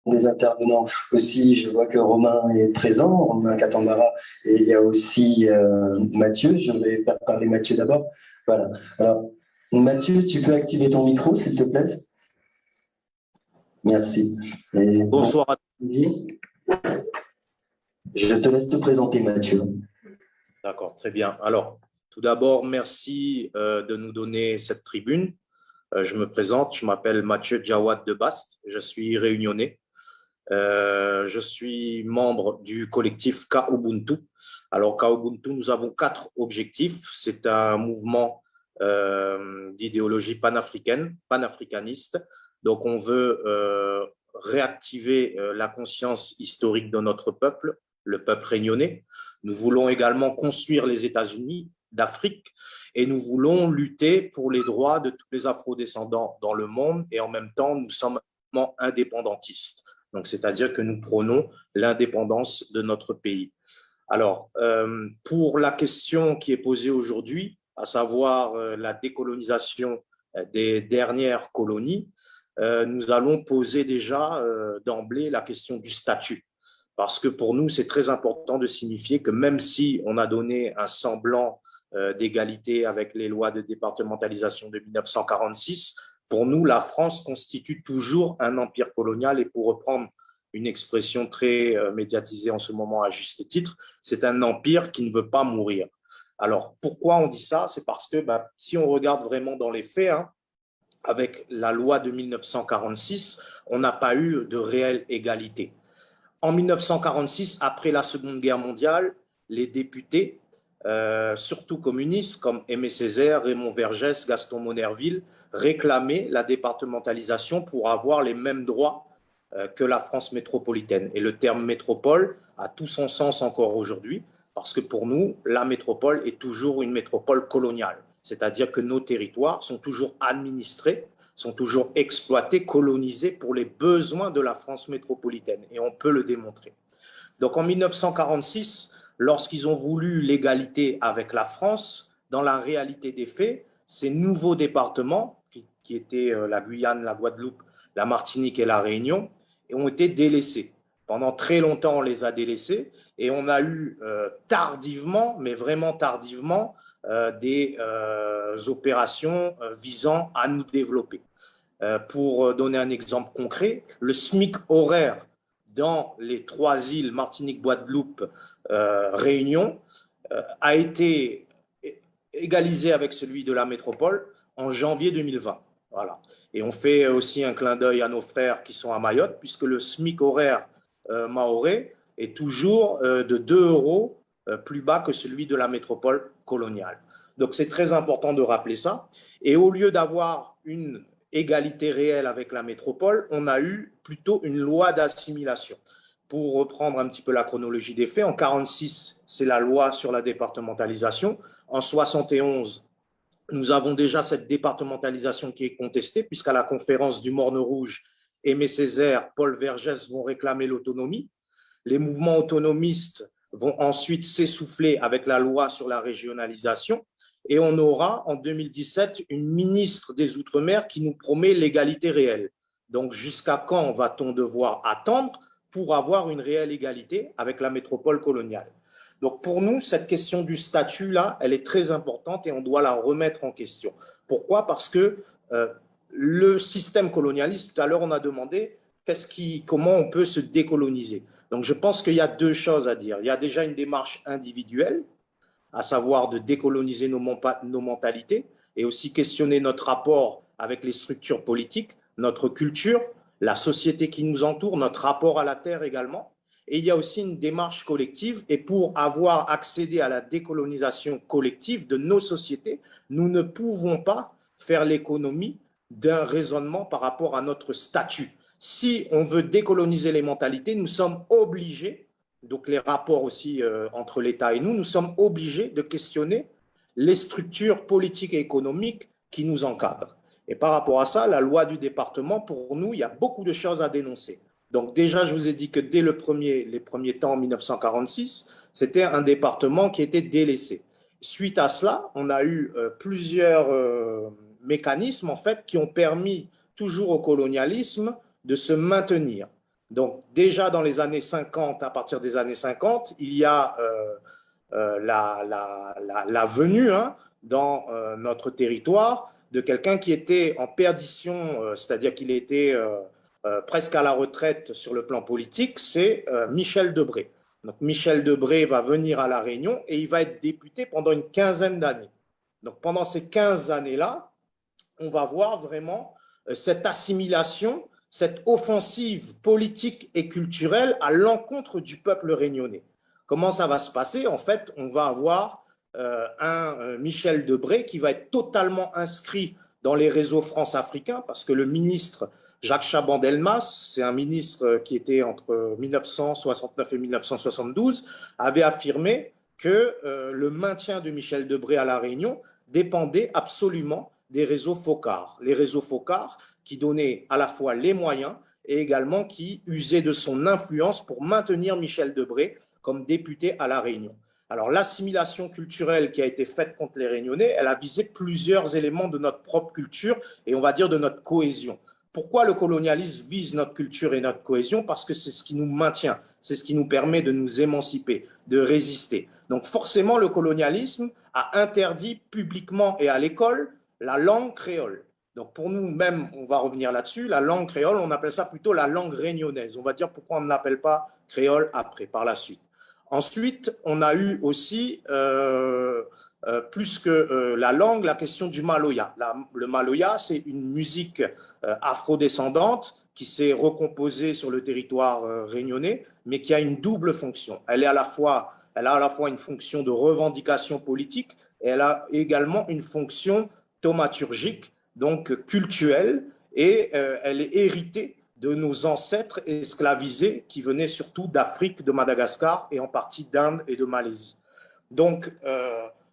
des intervenants aussi. Je vois que Romain est présent, Romain Katambara, et il y a aussi Mathieu. Je vais faire parler Mathieu d'abord. Voilà. Alors, Mathieu, tu peux activer ton micro, s'il te plaît? Merci. Et Bonsoir à je te laisse te présenter, Mathieu. D'accord, très bien. Alors, tout d'abord, merci de nous donner cette tribune. Je me présente, je m'appelle Mathieu Djawad de Bast, je suis réunionnais. Je suis membre du collectif K-Ubuntu. Alors, K-Ubuntu, nous avons 4 objectifs. C'est un mouvement d'idéologie panafricaine, panafricaniste. Donc, on veut réactiver la conscience historique de notre peuple, le peuple réunionnais. Nous voulons également construire les États-Unis d'Afrique et nous voulons lutter pour les droits de tous les afrodescendants dans le monde et en même temps, nous sommes indépendantistes. Donc, c'est-à-dire que nous prônons l'indépendance de notre pays. Alors, pour la question qui est posée aujourd'hui, à savoir la décolonisation des dernières colonies, nous allons poser déjà d'emblée la question du statut. Parce que pour nous, c'est très important de signifier que même si on a donné un semblant d'égalité avec les lois de départementalisation de 1946, pour nous, la France constitue toujours un empire colonial et pour reprendre une expression très médiatisée en ce moment à juste titre, c'est un empire qui ne veut pas mourir. Alors, pourquoi on dit ça? C'est parce que si on regarde vraiment dans les faits, avec la loi de 1946, on n'a pas eu de réelle égalité. En 1946, après la Seconde Guerre mondiale, les députés, surtout communistes comme Aimé Césaire, Raymond Vergès, Gaston Monnerville, réclamaient la départementalisation pour avoir les mêmes droits que la France métropolitaine. Et le terme métropole a tout son sens encore aujourd'hui, parce que pour nous, la métropole est toujours une métropole coloniale. C'est-à-dire que nos territoires sont toujours administrés, sont toujours exploités, colonisés pour les besoins de la France métropolitaine. Et on peut le démontrer. Donc en 1946, lorsqu'ils ont voulu l'égalité avec la France, dans la réalité des faits, ces nouveaux départements, qui étaient la Guyane, la Guadeloupe, la Martinique et la Réunion, ont été délaissés. Pendant très longtemps, on les a délaissés et on a eu tardivement, mais vraiment tardivement, des opérations visant à nous développer. Pour donner un exemple concret, le SMIC horaire dans les 3 îles, Martinique, Guadeloupe, Réunion, a été égalisé avec celui de la métropole en janvier 2020. Voilà. Et on fait aussi un clin d'œil à nos frères qui sont à Mayotte, puisque le SMIC horaire mahorais est toujours de 2 euros plus bas que celui de la métropole coloniale. Donc c'est très important de rappeler ça. Et au lieu d'avoir une égalité réelle avec la métropole, on a eu plutôt une loi d'assimilation. Pour reprendre un petit peu la chronologie des faits, en 1946, c'est la loi sur la départementalisation. En 1971, nous avons déjà cette départementalisation qui est contestée, puisqu'à la conférence du Morne Rouge, Aimé Césaire, Paul Vergès vont réclamer l'autonomie. Les mouvements autonomistes vont ensuite s'essouffler avec la loi sur la régionalisation. Et on aura en 2017 une ministre des Outre-mer qui nous promet l'égalité réelle. Donc jusqu'à quand va-t-on devoir attendre pour avoir une réelle égalité avec la métropole coloniale? Donc pour nous, cette question du statut-là, elle est très importante et on doit la remettre en question. Pourquoi? Parce que le système colonialiste, tout à l'heure on a demandé comment on peut se décoloniser. Donc je pense qu'il y a 2 choses à dire. Il y a déjà une démarche individuelle, à savoir de décoloniser nos mentalités et aussi questionner notre rapport avec les structures politiques, notre culture, la société qui nous entoure, notre rapport à la terre également. Et il y a aussi une démarche collective. Et pour avoir accédé à la décolonisation collective de nos sociétés, nous ne pouvons pas faire l'économie d'un raisonnement par rapport à notre statut. Si on veut décoloniser les mentalités, nous sommes obligés, donc les rapports aussi entre l'État et nous sommes obligés de questionner les structures politiques et économiques qui nous encadrent. Et par rapport à ça, la loi du département, pour nous, il y a beaucoup de choses à dénoncer. Donc déjà, je vous ai dit que dès les premiers temps, en 1946, c'était un département qui était délaissé. Suite à cela, on a eu plusieurs mécanismes en fait, qui ont permis toujours au colonialisme de se maintenir. Donc, déjà dans les années 50, à partir des années 50, il y a la venue dans notre territoire de quelqu'un qui était en perdition, c'est-à-dire qu'il était presque à la retraite sur le plan politique, c'est Michel Debré. Donc, Michel Debré va venir à La Réunion et il va être député pendant une quinzaine d'années. Donc, pendant ces 15 années-là, on va voir vraiment cette assimilation, cette offensive politique et culturelle à l'encontre du peuple réunionnais. Comment ça va se passer? En fait, on va avoir un Michel Debré qui va être totalement inscrit dans les réseaux France-africains parce que le ministre Jacques Chaban-Delmas, c'est un ministre qui était entre 1969 et 1972, avait affirmé que le maintien de Michel Debré à La Réunion dépendait absolument des réseaux FOCAR. Les réseaux FOCAR qui donnaient à la fois les moyens et également qui usaient de son influence pour maintenir Michel Debré comme député à La Réunion. Alors, l'assimilation culturelle qui a été faite contre les Réunionnais, elle a visé plusieurs éléments de notre propre culture et on va dire de notre cohésion. Pourquoi le colonialisme vise notre culture et notre cohésion? Parce que c'est ce qui nous maintient, c'est ce qui nous permet de nous émanciper, de résister. Donc forcément, le colonialisme a interdit publiquement et à l'école la langue créole. Donc pour nous, même, on va revenir là-dessus, la langue créole, on appelle ça plutôt la langue réunionnaise. On va dire pourquoi on ne l'appelle pas créole après, par la suite. Ensuite, on a eu aussi, plus que la langue, la question du maloya. Le maloya, c'est une musique afrodescendante qui s'est recomposée sur le territoire réunionnais, mais qui a une double fonction. Elle a à la fois une fonction de revendication politique et elle a également une fonction thaumaturgique, donc cultuelle, et elle est héritée de nos ancêtres esclavisés qui venaient surtout d'Afrique, de Madagascar et en partie d'Inde et de Malaisie. Donc,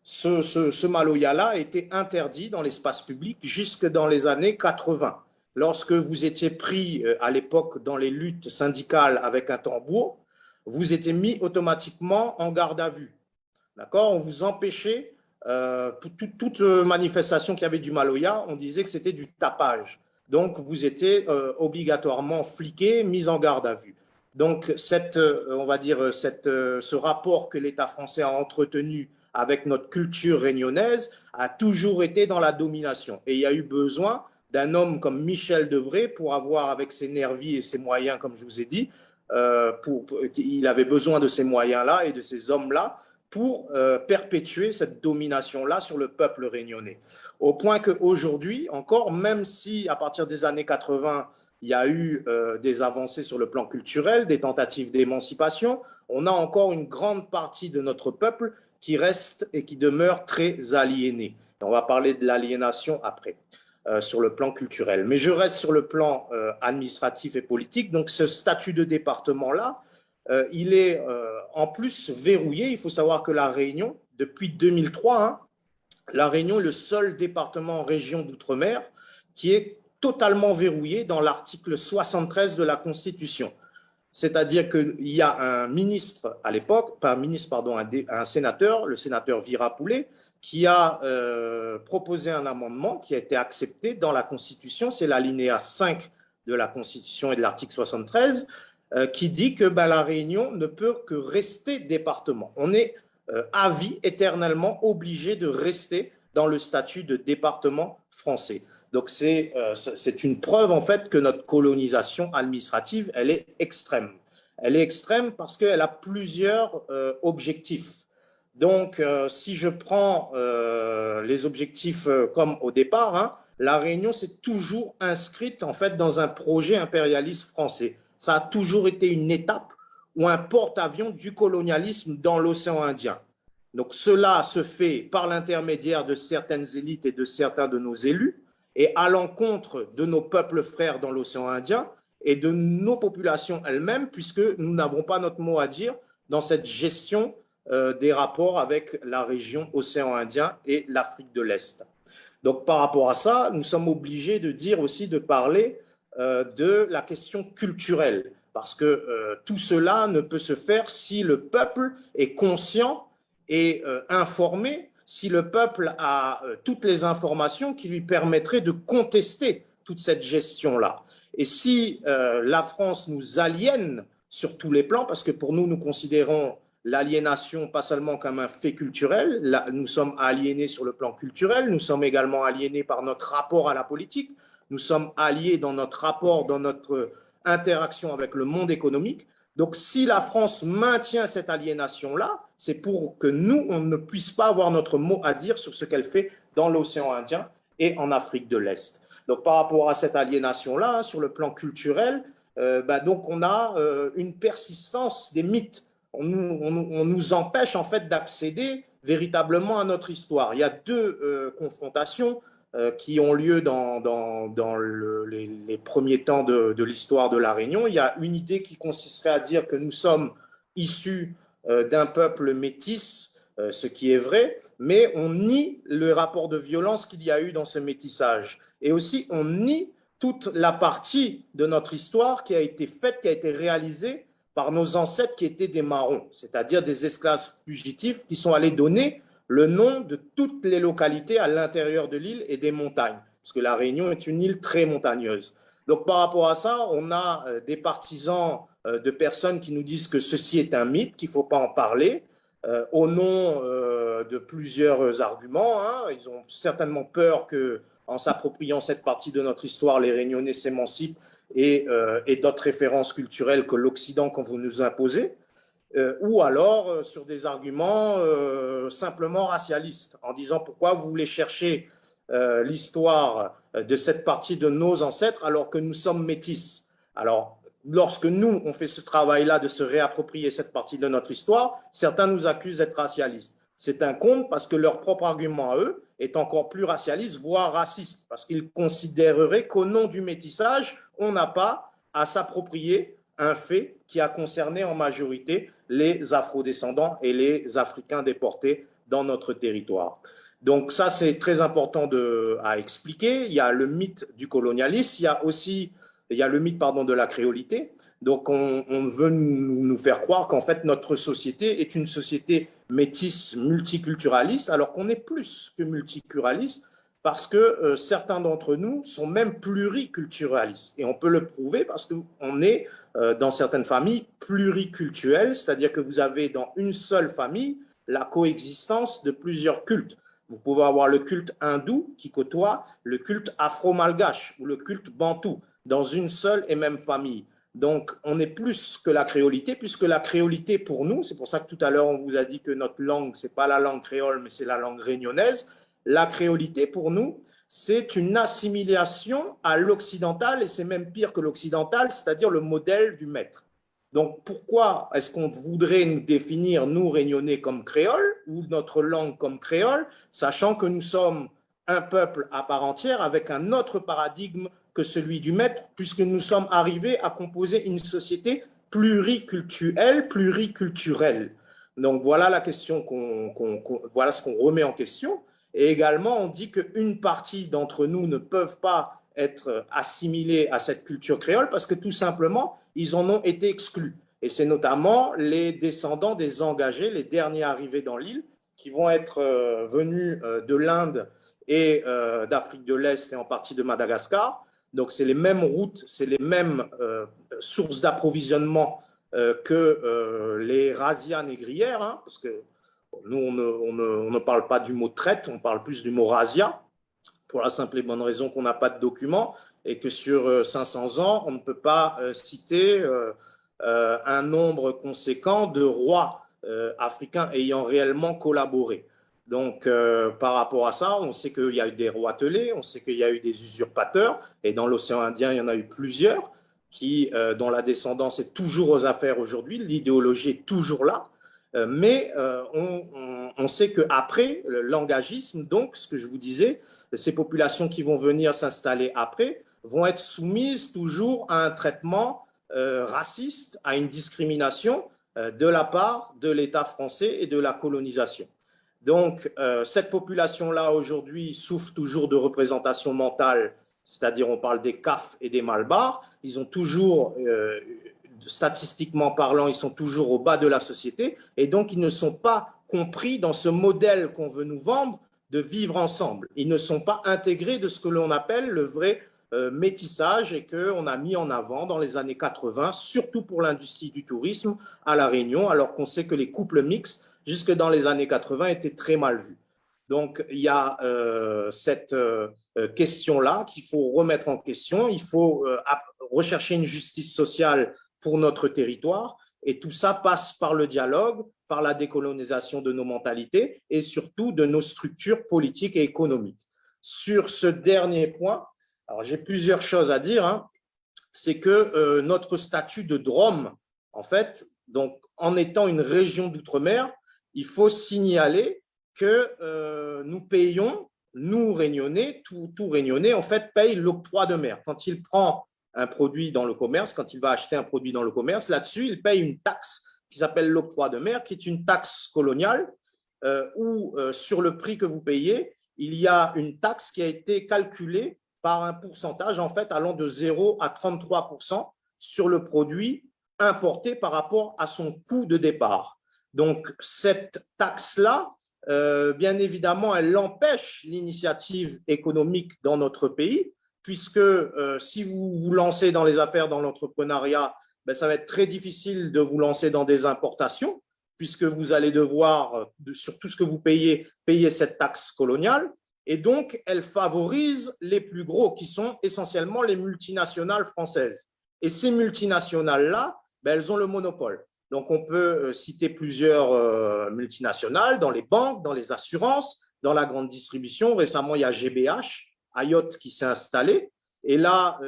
ce maloya-là a été interdit dans l'espace public jusque dans les années 80. Lorsque vous étiez pris à l'époque dans les luttes syndicales avec un tambour, vous étiez mis automatiquement en garde à vue. D'accord? On vous empêchait, toute manifestation qui avait du maloya, on disait que c'était du tapage. Donc, vous étiez obligatoirement fliqué, mis en garde à vue. Donc, on va dire, ce rapport que l'État français a entretenu avec notre culture réunionnaise a toujours été dans la domination. Et il y a eu besoin d'un homme comme Michel Debré pour avoir, avec ses nervis et ses moyens, comme je vous ai dit, il avait besoin de ces moyens-là et de ces hommes-là pour perpétuer cette domination-là sur le peuple réunionnais. Au point qu'aujourd'hui, encore, même si à partir des années 80, il y a eu des avancées sur le plan culturel, des tentatives d'émancipation, on a encore une grande partie de notre peuple qui reste et qui demeure très aliéné. On va parler de l'aliénation après, sur le plan culturel. Mais je reste sur le plan administratif et politique. Donc ce statut de département-là, il est en plus verrouillé. Il faut savoir que La Réunion, depuis 2003, La Réunion est le seul département en région d'outre-mer qui est totalement verrouillé dans l'article 73 de la Constitution. C'est-à-dire qu'il y a un ministre à l'époque, pas un ministre, pardon, un sénateur, le sénateur Vira Poulet, qui a proposé un amendement qui a été accepté dans la Constitution. C'est l'alinéa 5 de la Constitution et de l'article 73 qui dit que La Réunion ne peut que rester département. On est à vie, éternellement obligé de rester dans le statut de département français. Donc, c'est une preuve, en fait, que notre colonisation administrative, elle est extrême. Elle est extrême parce qu'elle a plusieurs objectifs. Donc, si je prends les objectifs comme au départ, La Réunion s'est toujours inscrite, en fait, dans un projet impérialiste français. Ça a toujours été une étape ou un porte-avions du colonialisme dans l'océan Indien. Donc, cela se fait par l'intermédiaire de certaines élites et de certains de nos élus, et à l'encontre de nos peuples frères dans l'océan Indien et de nos populations elles-mêmes, puisque nous n'avons pas notre mot à dire dans cette gestion des rapports avec la région océan Indien et l'Afrique de l'Est. Donc, par rapport à ça, nous sommes obligés de dire aussi, de parler de la question culturelle, parce que tout cela ne peut se faire si le peuple est conscient et informé, si le peuple a toutes les informations qui lui permettraient de contester toute cette gestion-là. Et si la France nous aliène sur tous les plans, parce que pour nous, nous considérons l'aliénation pas seulement comme un fait culturel, là, nous sommes aliénés sur le plan culturel, nous sommes également aliénés par notre rapport à la politique, nous sommes alliés dans notre rapport, dans notre interaction avec le monde économique. Donc, si la France maintient cette aliénation-là, c'est pour que nous, on ne puisse pas avoir notre mot à dire sur ce qu'elle fait dans l'océan Indien et en Afrique de l'Est. Donc, par rapport à cette aliénation-là, sur le plan culturel, donc on a une persistance des mythes. On nous empêche en fait d'accéder véritablement à notre histoire. Il y a deux confrontations qui ont lieu dans les premiers temps de l'histoire de la Réunion. Il y a une idée qui consisterait à dire que nous sommes issus d'un peuple métis, ce qui est vrai, mais on nie le rapport de violence qu'il y a eu dans ce métissage. Et aussi, on nie toute la partie de notre histoire qui a été faite, qui a été réalisée par nos ancêtres qui étaient des marrons, c'est-à-dire des esclaves fugitifs qui sont allés donner le nom de toutes les localités à l'intérieur de l'île et des montagnes, parce que la Réunion est une île très montagneuse. Donc, par rapport à ça, on a des partisans de personnes qui nous disent que ceci est un mythe, qu'il ne faut pas en parler, au nom de plusieurs arguments. Hein. Ils ont certainement peur qu'en s'appropriant cette partie de notre histoire, les Réunionnais s'émancipent et d'autres références culturelles que l'Occident qu'on veut nous imposer. Ou alors sur des arguments simplement racialistes, en disant pourquoi vous voulez chercher l'histoire de cette partie de nos ancêtres alors que nous sommes métis. Alors, lorsque nous, on fait ce travail-là de se réapproprier cette partie de notre histoire, certains nous accusent d'être racialistes. C'est un conte parce que leur propre argument à eux est encore plus racialiste, voire raciste, parce qu'ils considéreraient qu'au nom du métissage, on n'a pas à s'approprier un fait qui a concerné en majorité les afrodescendants et les Africains déportés dans notre territoire. Donc ça, c'est très important à expliquer. Il y a le mythe du colonialisme, il y a le mythe de la créolité. Donc on veut nous faire croire qu'en fait notre société est une société métisse, multiculturaliste, alors qu'on est plus que multiculturaliste, parce que certains d'entre nous sont même pluriculturalistes. Et on peut le prouver parce qu'on est dans certaines familles pluriculturelles, c'est-à-dire que vous avez dans une seule famille la coexistence de plusieurs cultes. Vous pouvez avoir le culte hindou qui côtoie le culte afro-malgache ou le culte bantou dans une seule et même famille. Donc, on est plus que la créolité, puisque la créolité pour nous, c'est pour ça que tout à l'heure on vous a dit que notre langue, ce n'est pas la langue créole, mais c'est la langue réunionnaise. La créolité pour nous, c'est une assimilation à l'occidental, et c'est même pire que l'occidental, c'est-à-dire le modèle du maître. Donc, pourquoi est-ce qu'on voudrait nous définir, nous, Réunionnais, comme créole, ou notre langue comme créole, sachant que nous sommes un peuple à part entière avec un autre paradigme que celui du maître, puisque nous sommes arrivés à composer une société pluriculturelle. Donc, voilà la question voilà ce qu'on remet en question. Et également, on dit qu'une partie d'entre nous ne peuvent pas être assimilés à cette culture créole parce que tout simplement, ils en ont été exclus. Et c'est notamment les descendants des engagés, les derniers arrivés dans l'île, qui vont être venus de l'Inde et d'Afrique de l'Est et en partie de Madagascar. Donc, c'est les mêmes routes, c'est les mêmes sources d'approvisionnement que les razzias négrières, hein, parce que nous, on ne parle pas du mot traite, on parle plus du mot razzia, pour la simple et bonne raison qu'on n'a pas de documents et que sur 500 ans, on ne peut pas citer un nombre conséquent de rois africains ayant réellement collaboré. Donc, par rapport à ça, on sait qu'il y a eu des roitelets, on sait qu'il y a eu des usurpateurs, et dans l'océan Indien, il y en a eu plusieurs dont la descendance est toujours aux affaires aujourd'hui, l'idéologie est toujours là, mais on sait qu'après, l'engagisme, donc, ce que je vous disais, ces populations qui vont venir s'installer après vont être soumises toujours à un traitement raciste, à une discrimination de la part de l'État français et de la colonisation. Donc, cette population-là, aujourd'hui, souffre toujours de représentation mentale, c'est-à-dire on parle des CAF et des Malbars. Ils ont toujours, statistiquement parlant, ils sont toujours au bas de la société et donc ils ne sont pas compris dans ce modèle qu'on veut nous vendre de vivre ensemble. Ils ne sont pas intégrés de ce que l'on appelle le vrai métissage et qu'on a mis en avant dans les années 80, surtout pour l'industrie du tourisme à La Réunion, alors qu'on sait que les couples mixtes, jusque dans les années 80, étaient très mal vus. Donc, il y a cette question-là qu'il faut remettre en question. Il faut rechercher une justice sociale pour notre territoire. Et tout ça passe par le dialogue, par la décolonisation de nos mentalités et surtout de nos structures politiques et économiques. Sur ce dernier point, alors j'ai plusieurs choses à dire, hein, c'est que notre statut de DROM, en fait, donc en étant une région d'outre-mer, il faut signaler que nous payons, nous Réunionnais, tout Réunionnais, en fait, paye l'octroi de mer. Quand il prend un produit dans le commerce, quand il va acheter un produit dans le commerce, là-dessus, il paye une taxe qui s'appelle l'octroi de mer, qui est une taxe coloniale où sur le prix que vous payez, il y a une taxe qui a été calculée par un pourcentage en fait allant de 0 à 33% sur le produit importé par rapport à son coût de départ. Donc, cette taxe-là, bien évidemment, elle empêche l'initiative économique dans notre pays, puisque si vous vous lancez dans les affaires, dans l'entrepreneuriat, ben, ça va être très difficile de vous lancer dans des importations, puisque vous allez devoir, sur tout ce que vous payez, payer cette taxe coloniale. Et donc, elle favorise les plus gros, qui sont essentiellement les multinationales françaises. Et ces multinationales-là, ben, elles ont le monopole. Donc, on peut citer plusieurs multinationales dans les banques, dans les assurances, dans la grande distribution. Récemment, il y a GBH, Ayotte, qui s'est installé. Et là,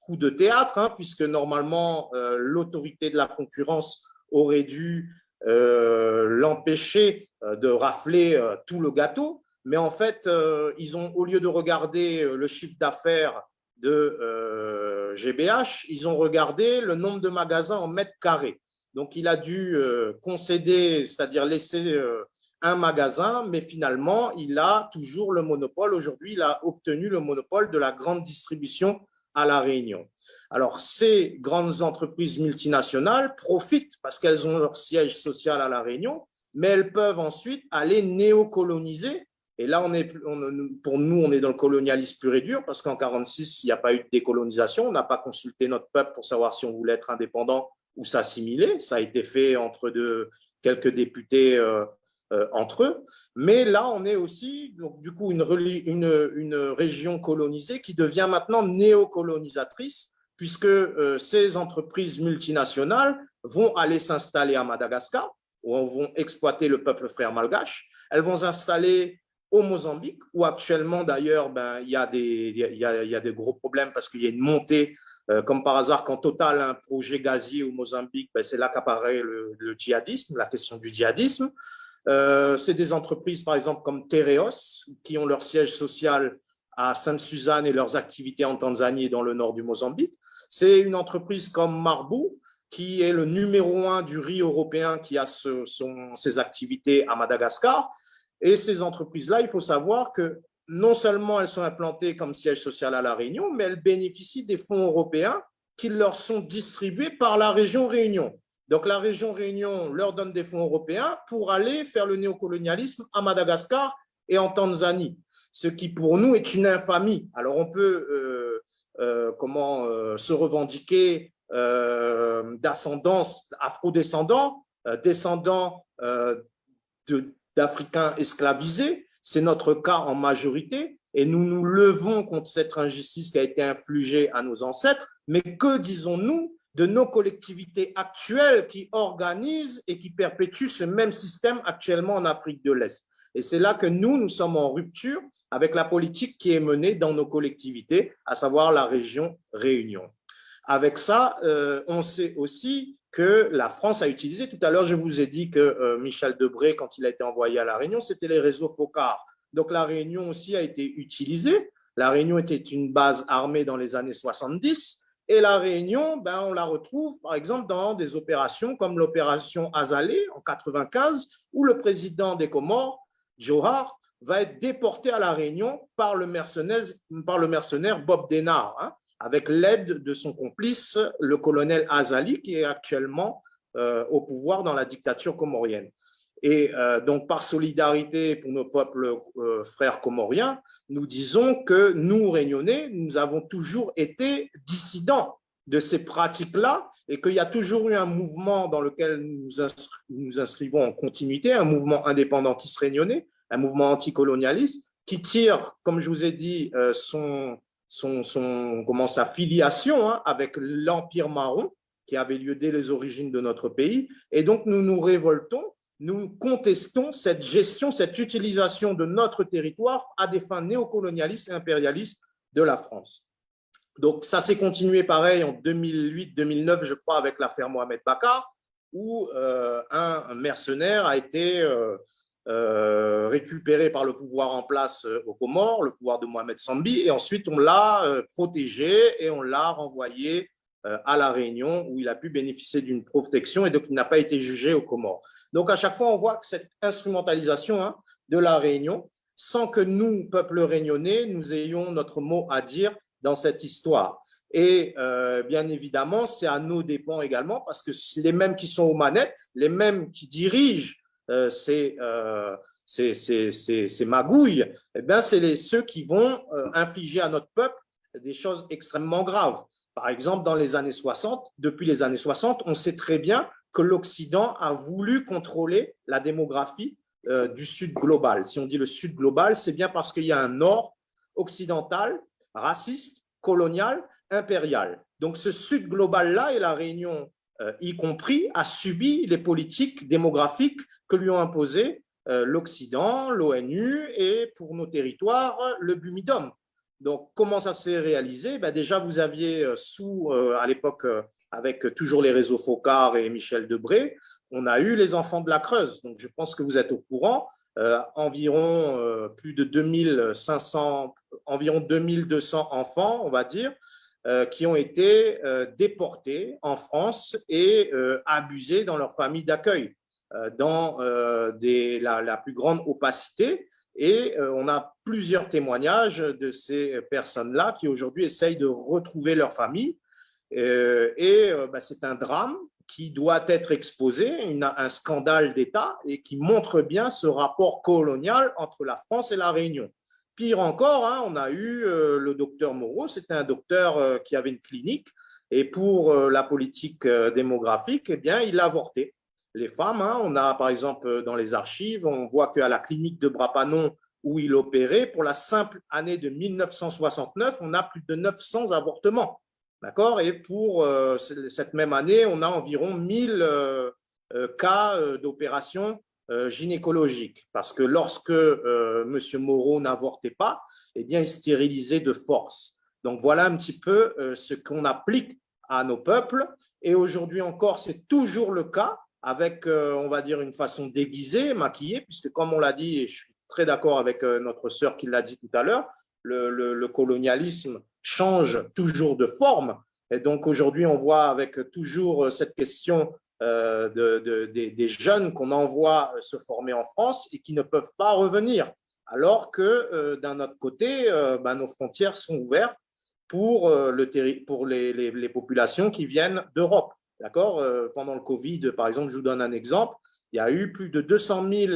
coup de théâtre, hein, puisque normalement, l'autorité de la concurrence aurait dû l'empêcher de rafler tout le gâteau. Mais en fait, ils ont, au lieu de regarder le chiffre d'affaires de GBH, ils ont regardé le nombre de magasins en mètres carrés. Donc, il a dû concéder, c'est-à-dire laisser un magasin, mais finalement, il a toujours le monopole. Aujourd'hui, il a obtenu le monopole de la grande distribution à La Réunion. Alors, ces grandes entreprises multinationales profitent parce qu'elles ont leur siège social à La Réunion, mais elles peuvent ensuite aller néocoloniser. Et là, pour nous, on est dans le colonialisme pur et dur parce qu'en 1946, il n'y a pas eu de décolonisation. On n'a pas consulté notre peuple pour savoir si on voulait être indépendant ou s'assimiler. Ça a été fait entre quelques députés entre eux. Mais là, on est aussi, donc, du coup, une région colonisée qui devient maintenant néocolonisatrice, puisque ces entreprises multinationales vont aller s'installer à Madagascar, où elles vont exploiter le peuple frère malgache. Elles vont s'installer au Mozambique, où actuellement, d'ailleurs, ben, il y a des gros problèmes parce qu'il y a une montée, comme par hasard, quand Total a un projet gazier au Mozambique, ben, c'est là qu'apparaît le djihadisme, la question du djihadisme. C'est des entreprises, par exemple, comme Tereos, qui ont leur siège social à Sainte-Suzanne et leurs activités en Tanzanie et dans le nord du Mozambique. C'est une entreprise comme Marbou, qui est le numéro 1 du riz européen, qui a ses activités à Madagascar. Et ces entreprises-là, il faut savoir que non seulement elles sont implantées comme siège social à La Réunion, mais elles bénéficient des fonds européens qui leur sont distribués par la région Réunion. Donc, la région Réunion leur donne des fonds européens pour aller faire le néocolonialisme à Madagascar et en Tanzanie, ce qui pour nous est une infamie. Alors, on peut se revendiquer d'ascendance afro-descendant, descendant d'Africains esclavisés. C'est notre cas en majorité et nous nous levons contre cette injustice qui a été infligée à nos ancêtres. Mais que disons-nous de nos collectivités actuelles qui organisent et qui perpétuent ce même système actuellement en Afrique de l'Est? Et c'est là que nous sommes en rupture avec la politique qui est menée dans nos collectivités, à savoir la région Réunion. Avec ça, on sait aussi que la France a utilisé, tout à l'heure je vous ai dit que Michel Debré, quand il a été envoyé à La Réunion, c'était les réseaux FOCAR. Donc la Réunion aussi a été utilisée. La Réunion était une base armée dans les années 70. Et la Réunion, ben, on la retrouve par exemple dans des opérations comme l'opération Azalée en 1995, où le président des Comores, Johar, va être déporté à la Réunion par le mercenaire Bob Denard, hein, avec l'aide de son complice, le colonel Azali, qui est actuellement au pouvoir dans la dictature comorienne. Et donc, par solidarité pour nos peuples frères comoriens, nous disons que nous, Réunionnais, nous avons toujours été dissidents de ces pratiques-là et qu'il y a toujours eu un mouvement dans lequel nous inscrivons en continuité, un mouvement indépendantiste réunionnais, un mouvement anticolonialiste qui tire, comme je vous ai dit, sa filiation avec l'Empire marron qui avait lieu dès les origines de notre pays. Et donc, nous nous révoltons, nous contestons cette gestion, cette utilisation de notre territoire à des fins néocolonialistes et impérialistes de la France. Donc, ça s'est continué pareil en 2008-2009, je crois, avec l'affaire Mohamed Bakar, où un mercenaire a été récupéré par le pouvoir en place aux Comores, le pouvoir de Mohamed Sambi, et ensuite on l'a protégé et on l'a renvoyé à La Réunion, où il a pu bénéficier d'une protection et donc il n'a pas été jugé aux Comores. Donc, à chaque fois, on voit que cette instrumentalisation de La Réunion, sans que nous, peuple réunionnais, nous ayons notre mot à dire dans cette histoire. Et bien évidemment, c'est à nos dépens également, parce que les mêmes qui sont aux manettes, les mêmes qui dirigent ces magouilles, eh bien, c'est ceux qui vont infliger à notre peuple des choses extrêmement graves. Par exemple, dans les années 60, depuis les années 60, on sait très bien que l'Occident a voulu contrôler la démographie du Sud global. Si on dit le Sud global, c'est bien parce qu'il y a un Nord occidental, raciste, colonial, impérial. Donc, ce Sud global-là, et La Réunion y compris, a subi les politiques démographiques que lui ont imposées l'Occident, l'ONU et, pour nos territoires, le Bumidum. Donc, comment ça s'est réalisé? Déjà, vous aviez à l'époque, avec toujours les réseaux Focard et Michel Debré, on a eu les enfants de la Creuse. Donc, je pense que vous êtes au courant. Environ plus de 2500, environ 2200 enfants, on va dire, qui ont été déportés en France et abusés dans leur famille d'accueil, dans la plus grande opacité. Et on a plusieurs témoignages de ces personnes-là qui aujourd'hui essayent de retrouver leur famille. C'est un drame qui doit être exposé, un scandale d'État, et qui montre bien ce rapport colonial entre la France et la Réunion. Pire encore, on a eu le docteur Moreau, c'était un docteur qui avait une clinique, et pour la politique démographique, eh bien, il a avorté les femmes. On a, par exemple, dans les archives, on voit qu'à la clinique de Brapanon, où il opérait, pour la simple année de 1969, on a plus de 900 avortements. D'accord? Et pour cette même année, on a environ 1000 cas d'opérations gynécologiques. Parce que lorsque M. Moreau n'avortait pas, eh bien, il stérilisait de force. Donc, voilà un petit peu ce qu'on applique à nos peuples. Et aujourd'hui encore, c'est toujours le cas, avec, on va dire, une façon déguisée, maquillée, puisque comme on l'a dit, et je suis très d'accord avec notre sœur qui l'a dit tout à l'heure, le colonialisme change toujours de forme. Et donc aujourd'hui, on voit avec toujours cette question des jeunes qu'on envoie se former en France et qui ne peuvent pas revenir, alors que d'un autre côté, nos frontières sont ouvertes pour les populations qui viennent d'Europe. D'accord? Pendant le Covid, par exemple, je vous donne un exemple, il y a eu plus de 200 000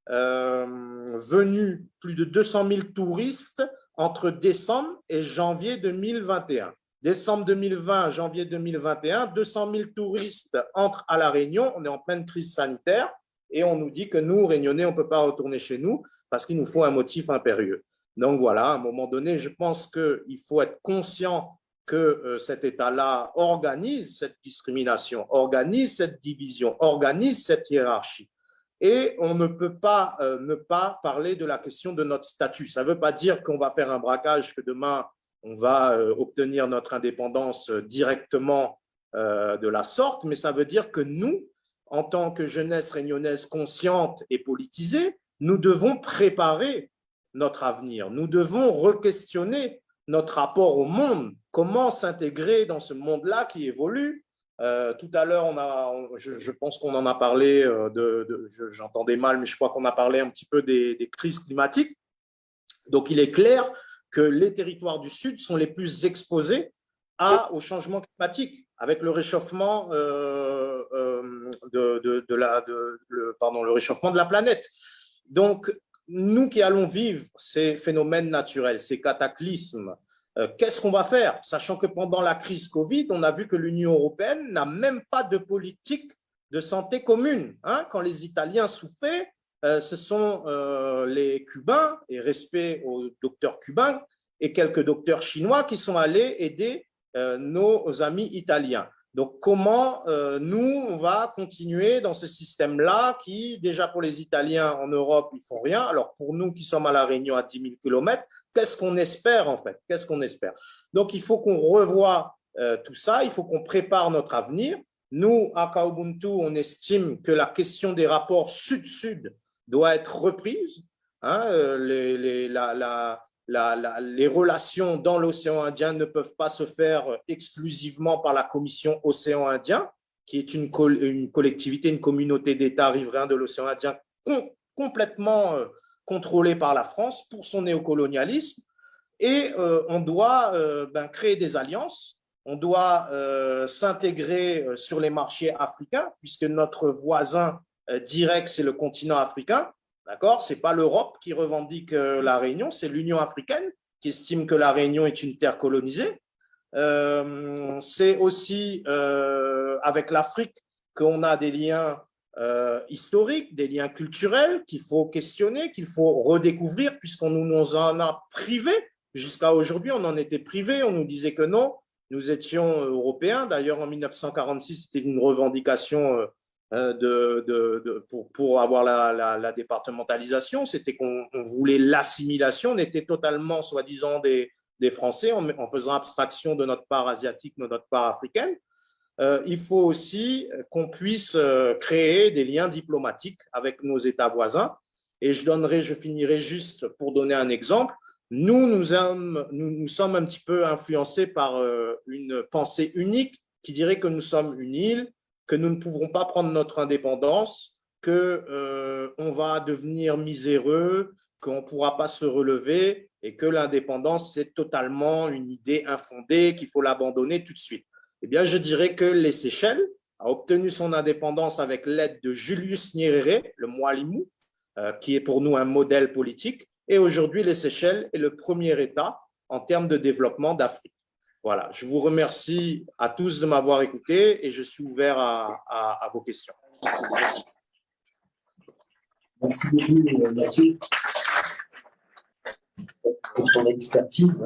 venus, plus de 200 000 touristes entre décembre et janvier 2021. Décembre 2020, janvier 2021, 200 000 touristes entrent à La Réunion. On est en pleine crise sanitaire et on nous dit que nous, Réunionnais, on ne peut pas retourner chez nous parce qu'il nous faut un motif impérieux. Donc voilà, à un moment donné, je pense qu'il faut être conscient que cet État-là organise cette discrimination, organise cette division, organise cette hiérarchie. Et on ne peut pas ne pas parler de la question de notre statut. Ça ne veut pas dire qu'on va faire un braquage, que demain, on va obtenir notre indépendance directement de la sorte, mais ça veut dire que nous, en tant que jeunesse réunionnaise consciente et politisée, nous devons préparer notre avenir. Nous devons re-questionner notre rapport au monde, comment s'intégrer dans ce monde-là qui évolue. Tout à l'heure, je pense qu'on en a parlé, j'entendais mal, mais je crois qu'on a parlé un petit peu des crises climatiques. Donc, il est clair que les territoires du Sud sont les plus exposés au changement climatique. avec le réchauffement, le réchauffement de la planète. Donc, nous qui allons vivre ces phénomènes naturels, ces cataclysmes, qu'est-ce qu'on va faire? Sachant que pendant la crise Covid, on a vu que l'Union européenne n'a même pas de politique de santé commune. Hein? Quand les Italiens souffraient, ce sont les Cubains, et respect aux docteurs cubains, et quelques docteurs chinois qui sont allés aider nos amis italiens. Donc, comment nous, on va continuer dans ce système-là qui, déjà pour les Italiens en Europe, ils ne font rien. Alors, pour nous qui sommes à La Réunion à 10 000 km, qu'est-ce qu'on espère en fait? Qu'est-ce qu'on espère? Donc, il faut qu'on revoie tout ça, il faut qu'on prépare notre avenir. Nous, à Kaubuntu, on estime que la question des rapports sud-sud doit être reprise. Hein, les relations dans l'océan Indien ne peuvent pas se faire exclusivement par la Commission Océan Indien, qui est une collectivité, une communauté d'États riverains de l'océan Indien complètement contrôlée par la France pour son néocolonialisme. Et on doit créer des alliances, on doit s'intégrer sur les marchés africains, puisque notre voisin direct, c'est le continent africain. D'accord? Ce n'est pas l'Europe qui revendique la Réunion, c'est l'Union africaine qui estime que la Réunion est une terre colonisée. C'est aussi avec l'Afrique qu'on a des liens historiques, des liens culturels qu'il faut questionner, qu'il faut redécouvrir, puisqu'on nous en a privé. Jusqu'à aujourd'hui, on en était privé, on nous disait que non, nous étions européens. D'ailleurs, en 1946, c'était une revendication pour avoir la départementalisation, c'était qu'on voulait l'assimilation, on était totalement, soi-disant, des Français en faisant abstraction de notre part asiatique, de notre part africaine. Il faut aussi qu'on puisse créer des liens diplomatiques avec nos États voisins. Et je finirai juste pour donner un exemple. Nous sommes un petit peu influencés par une pensée unique qui dirait que nous sommes une île, que nous ne pouvons pas prendre notre indépendance, qu'on va devenir miséreux, qu'on ne pourra pas se relever et que l'indépendance, c'est totalement une idée infondée, qu'il faut l'abandonner tout de suite. Eh bien, je dirais que les Seychelles a obtenu son indépendance avec l'aide de Julius Nyerere, le Mwalimu, qui est pour nous un modèle politique. Et aujourd'hui, les Seychelles est le premier État en termes de développement d'Afrique. Voilà, je vous remercie à tous de m'avoir écouté et je suis ouvert à vos questions. Merci beaucoup, Mathieu, pour ton expertise.